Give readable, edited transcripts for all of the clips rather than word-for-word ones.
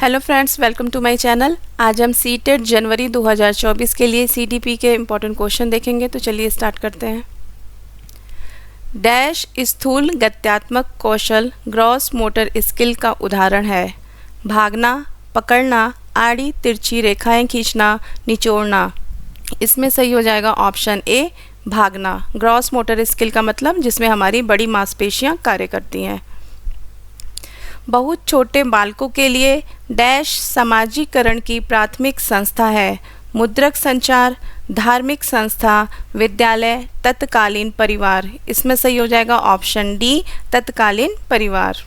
Hello friends, welcome to my channel. आज हम CTET जनवरी 2024 के लिए सीडीपी के इम्पोर्टेंट क्वेश्चन देखेंगे। तो चलिए स्टार्ट करते हैं। डैश स्थूल गत्यात्मक कौशल ग्रॉस मोटर स्किल का उदाहरण है। भागना, पकड़ना, आड़ी तिरछी रेखाएं खींचना, निचोड़ना। इसमें सही हो जाएगा ऑप्शन ए, भागना। ग्रॉस मोटर स्किल का मतलब जिसमें हमारी बड़ी मांसपेशियां कार्य करती हैं। बहुत छोटे बालकों के लिए डैश समाजीकरण की प्राथमिक संस्था है। मुद्रक संचार, धार्मिक संस्था, विद्यालय, तत्कालीन परिवार। इसमें सही हो जाएगा ऑप्शन डी, तत्कालीन परिवार।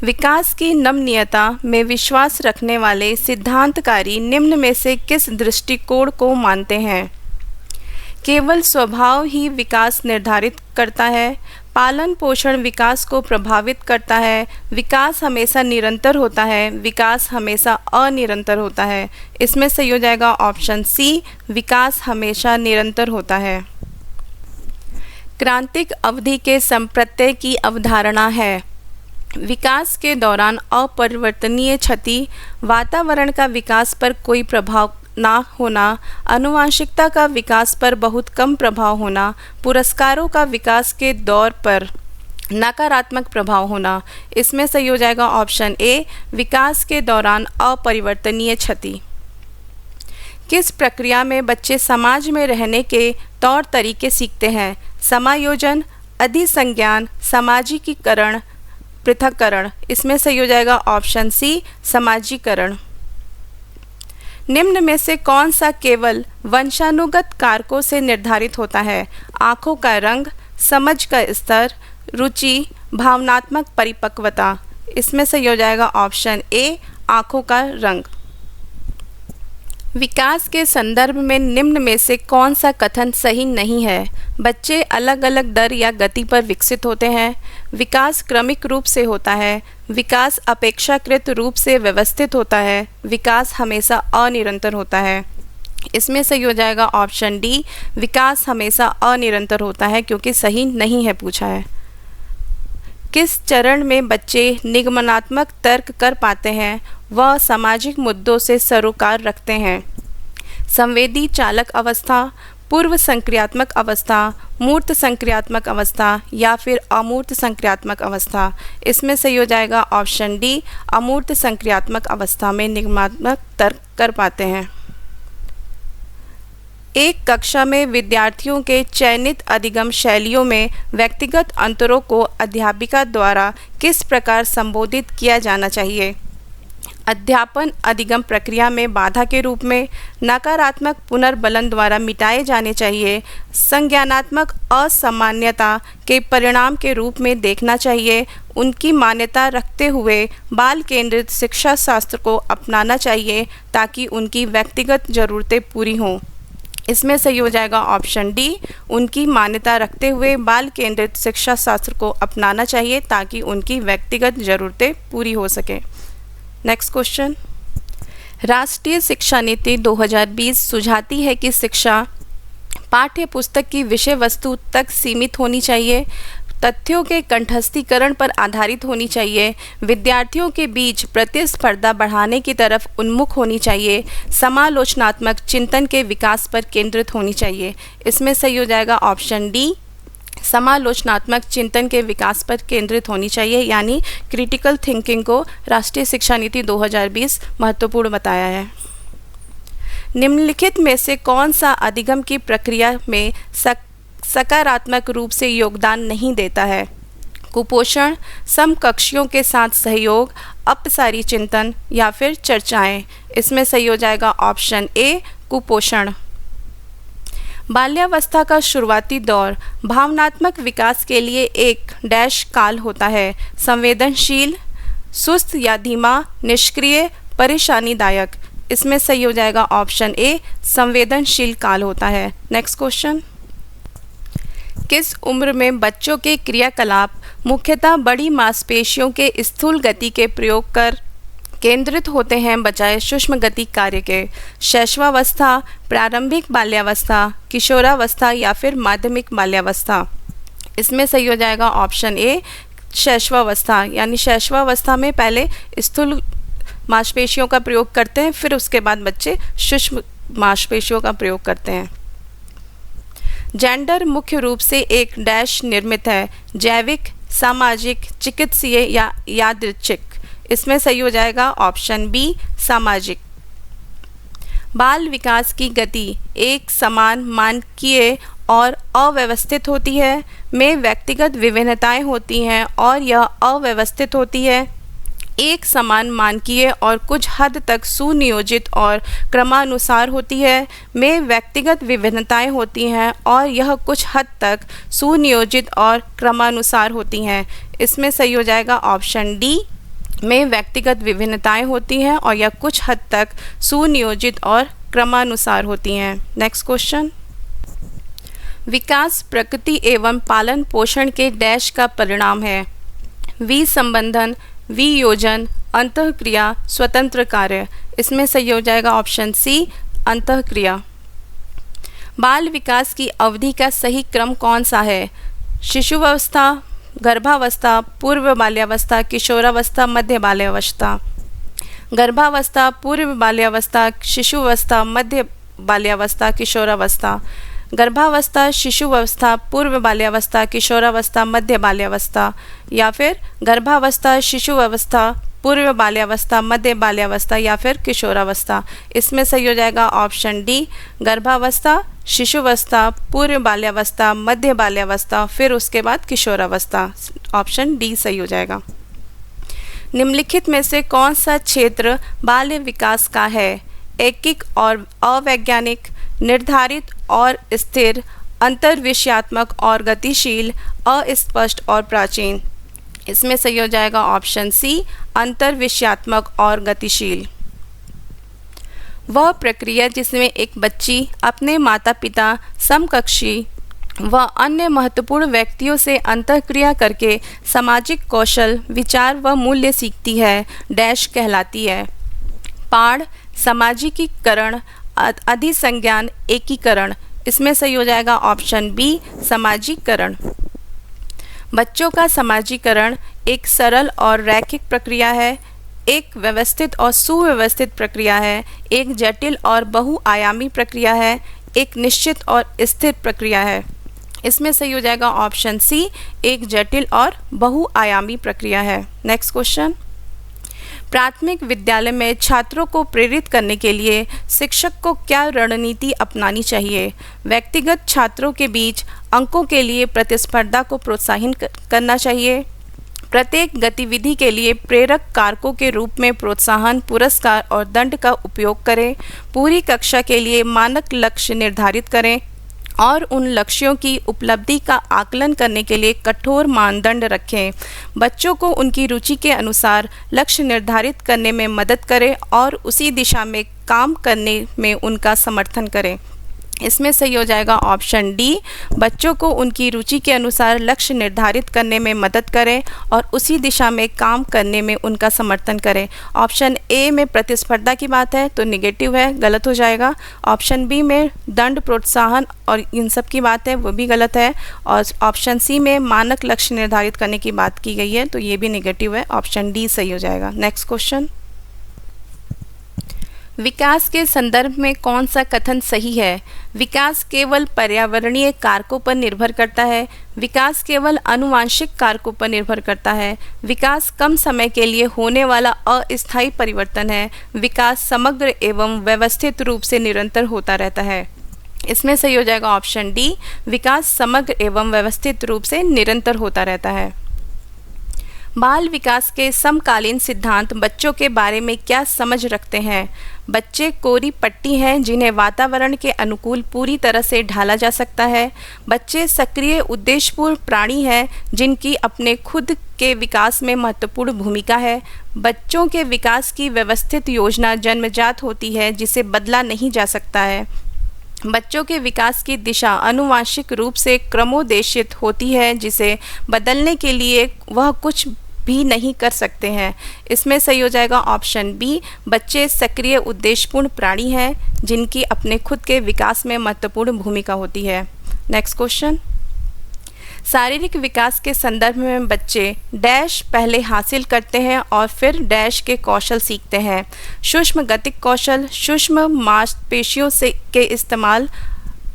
विकास की नमनीयता में विश्वास रखने वाले सिद्धांतकारी निम्न में से किस दृष्टिकोण को मानते हैं? केवल स्वभाव ही विकास निर्धारित करता है, पालन पोषण विकास को प्रभावित करता है, विकास हमेशा निरंतर होता है, विकास हमेशा अनिरंतर होता है। इसमें सही हो जाएगा ऑप्शन सी, विकास हमेशा निरंतर होता है। क्रांतिक अवधि के संप्रत्यय की अवधारणा है। विकास के दौरान अपरिवर्तनीय क्षति, वातावरण का विकास पर कोई प्रभाव ना होना, आनुवंशिकता का विकास पर बहुत कम प्रभाव होना, पुरस्कारों का विकास के दौर पर नकारात्मक प्रभाव होना। इसमें सही हो जाएगा ऑप्शन ए, विकास के दौरान अपरिवर्तनीय क्षति। किस प्रक्रिया में बच्चे समाज में रहने के तौर तरीके सीखते हैं? समायोजन, अधिसंज्ञान, सामाजिकीकरण, पृथक्करण। इसमें सही हो जाएगा ऑप्शन सी, समाजीकरण। निम्न में से कौन सा केवल वंशानुगत कारकों से निर्धारित होता है? आँखों का रंग, समझ का स्तर, रुचि, भावनात्मक परिपक्वता। इसमें सही हो जाएगा ऑप्शन ए, आँखों का रंग। विकास के संदर्भ में निम्न में से कौन सा कथन सही नहीं है? बच्चे अलग अलग दर या गति पर विकसित होते हैं, विकास क्रमिक रूप से होता है, विकास अपेक्षाकृत रूप से व्यवस्थित होता है, विकास हमेशा अनिरंतर होता है। इसमें सही हो जाएगा ऑप्शन डी, विकास हमेशा अनिरंतर होता है, क्योंकि सही नहीं है पूछा है। किस चरण में बच्चे निगमनात्मक तर्क कर पाते हैं व सामाजिक मुद्दों से सरोकार रखते हैं? संवेदी चालक अवस्था, पूर्व संक्रियात्मक अवस्था, मूर्त संक्रियात्मक अवस्था या फिर अमूर्त संक्रियात्मक अवस्था। इसमें सही हो जाएगा ऑप्शन डी, अमूर्त संक्रियात्मक अवस्था में निगमनात्मक तर्क कर पाते हैं। एक कक्षा में विद्यार्थियों के चयनित अधिगम शैलियों में व्यक्तिगत अंतरों को अध्यापिका द्वारा किस प्रकार संबोधित किया जाना चाहिए? अध्यापन अधिगम प्रक्रिया में बाधा के रूप में, नकारात्मक पुनर्बलन द्वारा मिटाए जाने चाहिए, संज्ञानात्मक असामान्यता के परिणाम के रूप में देखना चाहिए, उनकी मान्यता रखते हुए बाल केंद्रित शिक्षा शास्त्र को अपनाना चाहिए ताकि उनकी व्यक्तिगत ज़रूरतें पूरी हों। इसमें सही हो जाएगा ऑप्शन डी, उनकी मान्यता रखते हुए बाल केंद्रित शिक्षा शास्त्र को अपनाना चाहिए ताकि उनकी व्यक्तिगत ज़रूरतें पूरी हो सकें। Next question. राष्ट्रीय शिक्षा नीति 2020 सुझाती है कि शिक्षा पाठ्य पुस्तक की विषय वस्तु तक सीमित होनी चाहिए, तथ्यों के कंठस्थीकरण पर आधारित होनी चाहिए, विद्यार्थियों के बीच प्रतिस्पर्धा बढ़ाने की तरफ उन्मुख होनी चाहिए, समालोचनात्मक चिंतन के विकास पर केंद्रित होनी चाहिए। इसमें सही हो जाएगा ऑप्शन डी, समालोचनात्मक चिंतन के विकास पर केंद्रित होनी चाहिए, यानी क्रिटिकल थिंकिंग को राष्ट्रीय शिक्षा नीति 2020 महत्वपूर्ण बताया है। निम्नलिखित में से कौन सा अधिगम की प्रक्रिया में सकारात्मक रूप से योगदान नहीं देता है? कुपोषण, समकक्षियों के साथ सहयोग, अपसारी चिंतन या फिर चर्चाएं। इसमें सही हो जाएगा ऑप्शन ए, कुपोषण। बाल्यावस्था का शुरुआती दौर भावनात्मक विकास के लिए एक डैश काल होता है। संवेदनशील, सुस्त या धीमा, निष्क्रिय, परेशानीदायक। इसमें सही हो जाएगा ऑप्शन ए, संवेदनशील काल होता है। Next question. किस उम्र में बच्चों के क्रियाकलाप मुख्यतः बड़ी मांसपेशियों के स्थूल गति के प्रयोग कर केंद्रित होते हैं बजाय सूक्ष्म गति कार्य के? शैशवावस्था, प्रारंभिक बाल्यावस्था, किशोरावस्था या फिर माध्यमिक बाल्यावस्था। इसमें सही हो जाएगा ऑप्शन ए, शैशवावस्था, यानी शैशवावस्था में पहले स्थूल मांसपेशियों का प्रयोग करते हैं, फिर उसके बाद बच्चे सूक्ष्म मांसपेशियों का प्रयोग करते हैं। जेंडर मुख्य रूप से एक डैश निर्मित है, जैविक, सामाजिक, चिकित्सीय या यादृच्छिक। इसमें सही हो जाएगा ऑप्शन बी सामाजिक। बाल विकास की गति एक समान, मानकीय और अव्यवस्थित होती है, में व्यक्तिगत विभिन्नताएं होती हैं और यह अव्यवस्थित होती है। एक समान, मानकीय और कुछ हद तक सुनियोजित और क्रमानुसार होती है, में व्यक्तिगत विभिन्नताएं होती हैं और यह कुछ हद तक सुनियोजित और क्रमानुसार होती हैं। इसमें सही हो जाएगा ऑप्शन डी, में व्यक्तिगत विभिन्नताएं होती हैं और यह कुछ हद तक सुनियोजित और क्रमानुसार होती हैं। नेक्स्ट क्वेश्चन, विकास प्रकृति एवं पालन पोषण के डैश का परिणाम है। विसंबंधन, वियोजन, अंतःक्रिया, स्वतंत्र कार्य। इसमें सही हो जाएगा ऑप्शन सी अंतःक्रिया। बाल विकास की अवधि का सही क्रम कौन सा है? शिशुवस्था, गर्भावस्था, पूर्व बाल्यावस्था, किशोरावस्था, मध्य बाल्यावस्था। गर्भावस्था, पूर्व बाल्यावस्था, शिशुवस्था, मध्य बाल्यावस्था, किशोरावस्था। गर्भावस्था, शिशुवस्था, पूर्व बाल्यावस्था, किशोरावस्था, मध्य बाल्यावस्था, या फिर गर्भावस्था, शिशुअवस्था, पूर्व बाल्यावस्था, मध्य बाल्यावस्था या फिर किशोरावस्था। इसमें सही हो जाएगा ऑप्शन डी गर्भावस्था, शिशुवस्था, पूर्व बाल्यावस्था, मध्य बाल्यावस्था, फिर उसके बाद किशोरावस्था। ऑप्शन डी सही हो जाएगा। निम्नलिखित में से कौन सा क्षेत्र बाल्य विकास का है? ऐकिक और अवैज्ञानिक, निर्धारित और स्थिर, अंतर्विषयात्मक और गतिशील, अस्पष्ट और प्राचीन। इसमें सही हो जाएगा ऑप्शन सी अंतर्विषयात्मक और गतिशील। वह प्रक्रिया जिसमें एक बच्ची अपने माता पिता, समकक्षी व अन्य महत्वपूर्ण व्यक्तियों से अंतःक्रिया करके सामाजिक कौशल, विचार व मूल्य सीखती है, डैश कहलाती है। पाढ़, सामाजिकीकरण, अधिसंज्ञान, एकीकरण। इसमें सही हो जाएगा ऑप्शन बी सामाजिकरण। बच्चों का समाजीकरण एक सरल और रैखिक प्रक्रिया है, एक व्यवस्थित और सुव्यवस्थित प्रक्रिया है, एक जटिल और बहुआयामी प्रक्रिया है, एक निश्चित और स्थिर प्रक्रिया है। इसमें सही हो जाएगा ऑप्शन सी एक जटिल और बहुआयामी प्रक्रिया है। नेक्स्ट क्वेश्चन, प्राथमिक विद्यालय में छात्रों को प्रेरित करने के लिए शिक्षक को क्या रणनीति अपनानी चाहिए? व्यक्तिगत छात्रों के बीच अंकों के लिए प्रतिस्पर्धा को प्रोत्साहित करना चाहिए। प्रत्येक गतिविधि के लिए प्रेरक कारकों के रूप में प्रोत्साहन, पुरस्कार और दंड का उपयोग करें। पूरी कक्षा के लिए मानक लक्ष्य निर्धारित करें और उन लक्ष्यों की उपलब्धि का आकलन करने के लिए कठोर मानदंड रखें। बच्चों को उनकी रुचि के अनुसार लक्ष्य निर्धारित करने में मदद करें और उसी दिशा में काम करने में उनका समर्थन करें। इसमें सही हो जाएगा ऑप्शन डी बच्चों को उनकी रुचि के अनुसार लक्ष्य निर्धारित करने में मदद करें और उसी दिशा में काम करने में उनका समर्थन करें। ऑप्शन ए में प्रतिस्पर्धा की बात है तो निगेटिव है, गलत हो जाएगा। ऑप्शन बी में दंड, प्रोत्साहन और इन सब की बात है, वो भी गलत है। और ऑप्शन सी में मानक लक्ष्य निर्धारित करने की बात की गई है तो ये भी निगेटिव है। ऑप्शन डी सही हो जाएगा। नेक्स्ट क्वेश्चन, विकास के संदर्भ में कौन सा कथन सही है? विकास केवल पर्यावरणीय कारकों पर निर्भर करता है। विकास केवल आनुवांशिक कारकों पर निर्भर करता है। विकास कम समय के लिए होने वाला अस्थायी परिवर्तन है। विकास समग्र एवं व्यवस्थित रूप से निरंतर होता रहता है। इसमें सही हो जाएगा ऑप्शन डी विकास समग्र एवं व्यवस्थित रूप से निरंतर होता रहता है। बाल विकास के समकालीन सिद्धांत बच्चों के बारे में क्या समझ रखते हैं? बच्चे कोरी पट्टी हैं जिन्हें वातावरण के अनुकूल पूरी तरह से ढाला जा सकता है। बच्चे सक्रिय उद्देश्यपूर्ण प्राणी हैं जिनकी अपने खुद के विकास में महत्वपूर्ण भूमिका है। बच्चों के विकास की व्यवस्थित योजना जन्मजात होती है जिसे बदला नहीं जा सकता है। बच्चों के विकास की दिशा आनुवांशिक रूप से क्रमोदेशित होती है जिसे बदलने के लिए वह कुछ भी नहीं कर सकते हैं। इसमें सही हो जाएगा ऑप्शन बी बच्चे सक्रिय उद्देश्यपूर्ण प्राणी हैं जिनकी अपने खुद के विकास में महत्वपूर्ण भूमिका होती है। नेक्स्ट क्वेश्चन, शारीरिक विकास के संदर्भ में बच्चे डैश पहले हासिल करते हैं और फिर डैश के कौशल सीखते हैं। सूक्ष्म गतिक कौशल, सूक्ष्म मांसपेशियों के इस्तेमाल,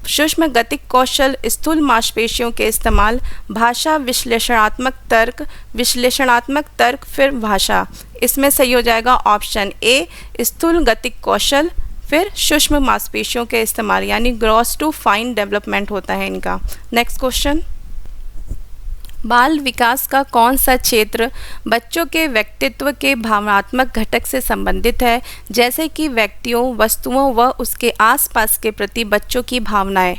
सूक्ष्म गतिक कौशल, स्थूल मांसपेशियों के इस्तेमाल, भाषा, विश्लेषणात्मक तर्क, फिर भाषा। इसमें सही हो जाएगा ऑप्शन ए, स्थूल गतिक कौशल, फिर सूक्ष्म मांसपेशियों के इस्तेमाल, यानी ग्रॉस टू फाइन डेवलपमेंट होता है इनका। नेक्स्ट क्वेश्चन, बाल विकास का कौन सा क्षेत्र बच्चों के व्यक्तित्व के भावनात्मक घटक से संबंधित है, जैसे कि व्यक्तियों, वस्तुओं व उसके आसपास के प्रति बच्चों की भावनाएं?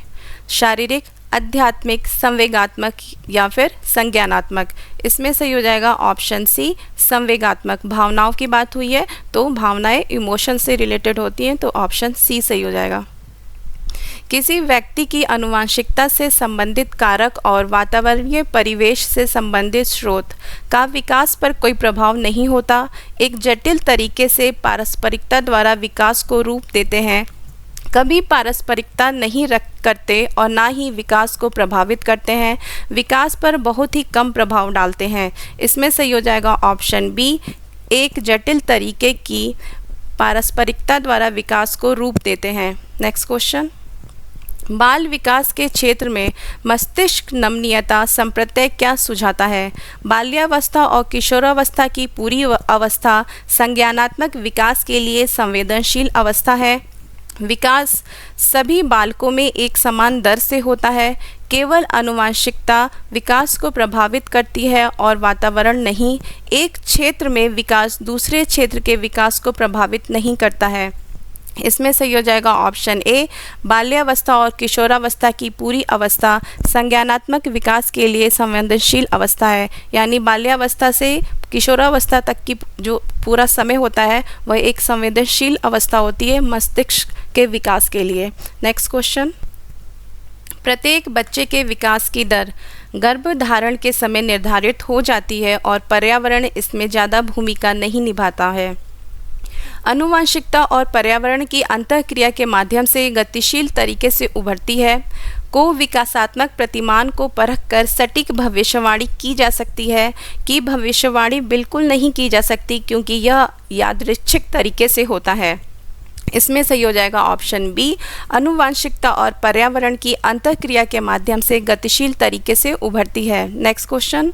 शारीरिक, आध्यात्मिक, संवेगात्मक या फिर संज्ञानात्मक? इसमें सही हो जाएगा ऑप्शन सी, संवेगात्मक। भावनाओं की बात हुई है तो भावनाएं इमोशन से रिलेटेड होती हैं, तो ऑप्शन सी सही हो जाएगा। किसी व्यक्ति की आनुवंशिकता से संबंधित कारक और वातावरणीय परिवेश से संबंधित स्रोत का विकास पर कोई प्रभाव नहीं होता, एक जटिल तरीके से पारस्परिकता द्वारा विकास को रूप देते हैं, कभी पारस्परिकता नहीं करते और ना ही विकास को प्रभावित करते हैं, विकास पर बहुत ही कम प्रभाव डालते हैं। इसमें सही हो जाएगा ऑप्शन बी, एक जटिल तरीके की पारस्परिकता द्वारा विकास को रूप देते हैं। नेक्स्ट क्वेश्चन, बाल विकास के क्षेत्र में मस्तिष्क नमनीयता संप्रत्यय क्या सुझाता है? बाल्यावस्था और किशोरावस्था की पूरी अवस्था संज्ञानात्मक विकास के लिए संवेदनशील अवस्था है। विकास सभी बालकों में एक समान दर से होता है, केवल आनुवंशिकता विकास को प्रभावित करती है और वातावरण नहीं। एक क्षेत्र में विकास दूसरे क्षेत्र के विकास को प्रभावित नहीं करता है। इसमें सही हो जाएगा ऑप्शन ए, बाल्यावस्था और किशोरावस्था की पूरी अवस्था संज्ञानात्मक विकास के लिए संवेदनशील अवस्था है, यानी बाल्यावस्था से किशोरावस्था तक की जो पूरा समय होता है वह एक संवेदनशील अवस्था होती है मस्तिष्क के विकास के लिए। नेक्स्ट क्वेश्चन, प्रत्येक बच्चे के विकास की दर गर्भधारण के समय निर्धारित हो जाती है और पर्यावरण इसमें ज़्यादा भूमिका नहीं निभाता है। आनुवंशिकता और पर्यावरण की अंतःक्रिया के माध्यम से गतिशील तरीके से उभरती है। को विकासात्मक प्रतिमान को परखकर सटीक भविष्यवाणी की जा सकती है कि भविष्यवाणी बिल्कुल नहीं की जा सकती, क्योंकि यह यादृच्छिक तरीके से होता है। इसमें सही हो जाएगा ऑप्शन बी, आनुवंशिकता और पर्यावरण की अंतःक्रिया के माध्यम से गतिशील तरीके से उभरती है। नेक्स्ट क्वेश्चन,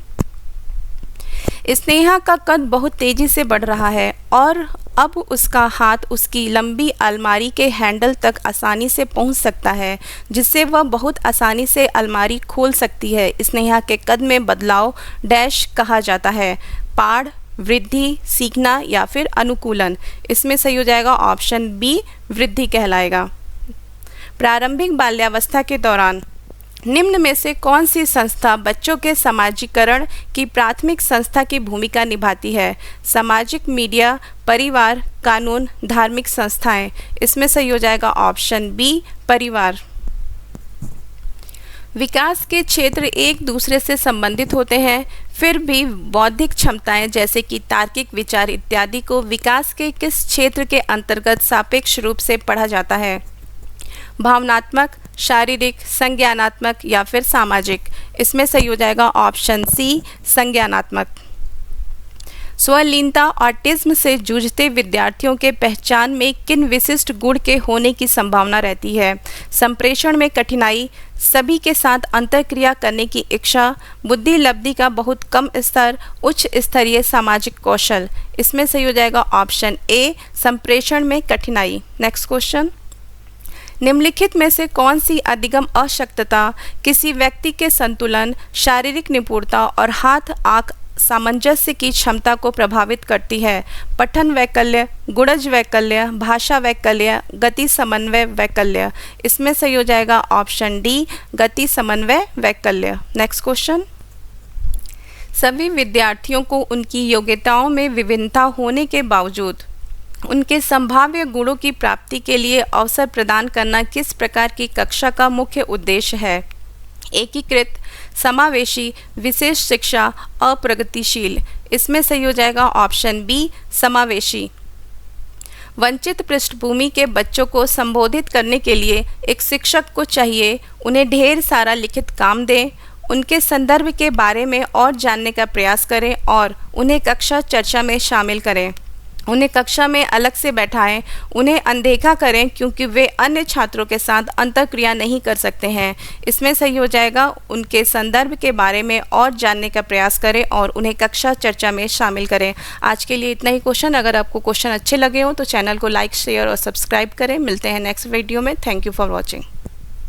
स्नेहा का कद बहुत तेजी से बढ़ रहा है और अब उसका हाथ उसकी लंबी अलमारी के हैंडल तक आसानी से पहुंच सकता है, जिससे वह बहुत आसानी से अलमारी खोल सकती है। स्नेहा के कद में बदलाव डैश कहा जाता है, पाढ़, वृद्धि, सीखना या फिर अनुकूलन? इसमें सही हो जाएगा ऑप्शन बी, वृद्धि कहलाएगा। प्रारंभिक बाल्यावस्था के दौरान निम्न में से कौन सी संस्था बच्चों के समाजीकरण की प्राथमिक संस्था की भूमिका निभाती है? सामाजिक मीडिया, परिवार, कानून, धार्मिक संस्थाएं? इसमें सही हो जाएगा ऑप्शन बी, परिवार। विकास के क्षेत्र एक दूसरे से संबंधित होते हैं, फिर भी बौद्धिक क्षमताएं जैसे कि तार्किक विचार इत्यादि को विकास के किस क्षेत्र के अंतर्गत सापेक्ष रूप से पढ़ा जाता है? भावनात्मक, शारीरिक, संज्ञानात्मक या फिर सामाजिक? इसमें सही हो जाएगा ऑप्शन सी, संज्ञानात्मक। स्वलीनता ऑटिज्म से जूझते विद्यार्थियों के पहचान में किन विशिष्ट गुण के होने की संभावना रहती है? संप्रेषण में कठिनाई, सभी के साथ अंतःक्रिया करने की इच्छा, बुद्धि लब्धि का बहुत कम स्तर, उच्च स्तरीय सामाजिक कौशल? इसमें सही हो जाएगा ऑप्शन ए, संप्रेषण में कठिनाई। नेक्स्ट क्वेश्चन, निम्नलिखित में से कौन सी अधिगम अशक्तता किसी व्यक्ति के संतुलन, शारीरिक निपुणता और हाथ आंख सामंजस्य की क्षमता को प्रभावित करती है? पठन वैकल्य, गुणज वैकल्य, भाषा वैकल्य, गति समन्वय वैकल्य? इसमें सही हो जाएगा ऑप्शन डी, गति समन्वय वैकल्य। नेक्स्ट क्वेश्चन, सभी विद्यार्थियों को उनकी योग्यताओं में विभिन्नता होने के बावजूद उनके संभाव्य गुणों की प्राप्ति के लिए अवसर प्रदान करना किस प्रकार की कक्षा का मुख्य उद्देश्य है? एकीकृत, समावेशी, विशेष शिक्षा, अप्रगतिशील? इसमें सही हो जाएगा ऑप्शन बी, समावेशी। वंचित पृष्ठभूमि के बच्चों को संबोधित करने के लिए एक शिक्षक को चाहिए उन्हें ढेर सारा लिखित काम दें, उनके संदर्भ के बारे में और जानने का प्रयास करें और उन्हें कक्षा चर्चा में शामिल करें। उन्हें कक्षा में अलग से बैठाएं, उन्हें अनदेखा करें क्योंकि वे अन्य छात्रों के साथ अंतःक्रिया नहीं कर सकते हैं। इसमें सही हो जाएगा उनके संदर्भ के बारे में और जानने का प्रयास करें और उन्हें कक्षा चर्चा में शामिल करें। आज के लिए इतना ही क्वेश्चन। अगर आपको क्वेश्चन अच्छे लगे हों तो चैनल को लाइक, शेयर और सब्सक्राइब करें। मिलते हैं नेक्स्ट वीडियो में। Thank you for watching.